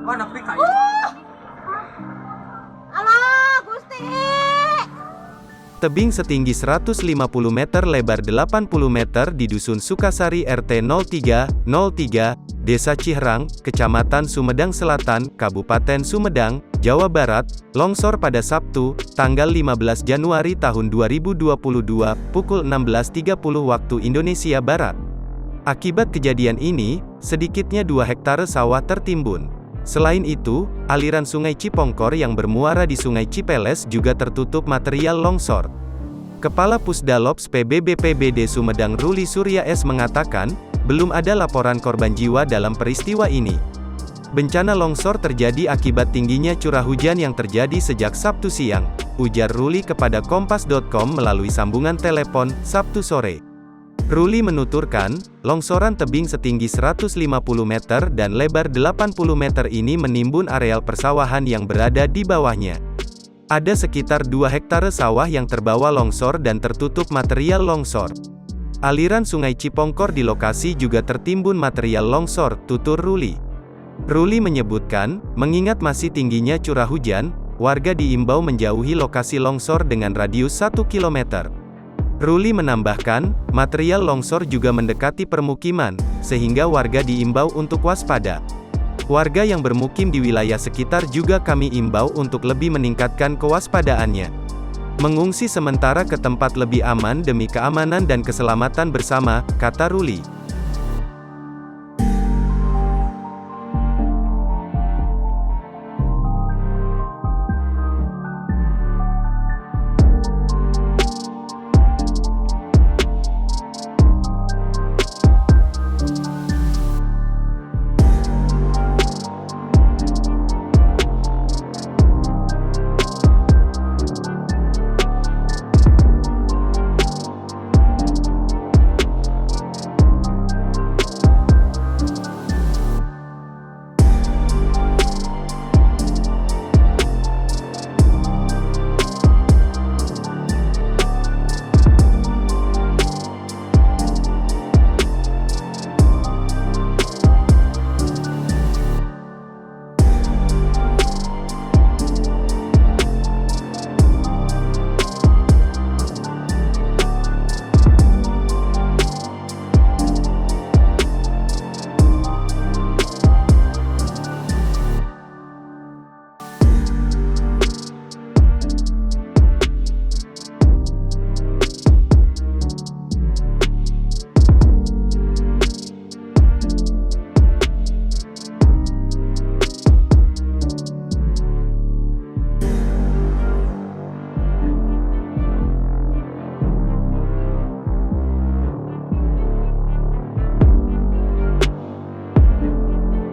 Wah, nepi kayu. Alah, Gusti. Tebing setinggi 150 meter lebar 80 meter di Dusun Sukasari RT 0303, Desa Ciherang, Kecamatan Sumedang Selatan, Kabupaten Sumedang, Jawa Barat, longsor pada Sabtu, tanggal 15 Januari tahun 2022, pukul 16.30 waktu Indonesia Barat. Akibat kejadian ini, sedikitnya 2 hektare sawah tertimbun. Selain itu, aliran Sungai Cipongkor yang bermuara di Sungai Cipeles juga tertutup material longsor. Kepala Pusdalops PBBPBD Sumedang Ruli Surya S mengatakan, belum ada laporan korban jiwa dalam peristiwa ini. Bencana longsor terjadi akibat tingginya curah hujan yang terjadi sejak Sabtu siang, ujar Ruli kepada Kompas.com melalui sambungan telepon, Sabtu sore. Ruli menuturkan, longsoran tebing setinggi 150 meter dan lebar 80 meter ini menimbun areal persawahan yang berada di bawahnya. Ada sekitar 2 hektare sawah yang terbawa longsor dan tertutup material longsor. Aliran Sungai Cipongkor di lokasi juga tertimbun material longsor, tutur Ruli. Ruli menyebutkan, mengingat masih tingginya curah hujan, warga diimbau menjauhi lokasi longsor dengan radius 1 km. Ruli menambahkan, material longsor juga mendekati permukiman, sehingga warga diimbau untuk waspada. Warga yang bermukim di wilayah sekitar juga kami imbau untuk lebih meningkatkan kewaspadaannya. Mengungsi sementara ke tempat lebih aman demi keamanan dan keselamatan bersama, kata Ruli.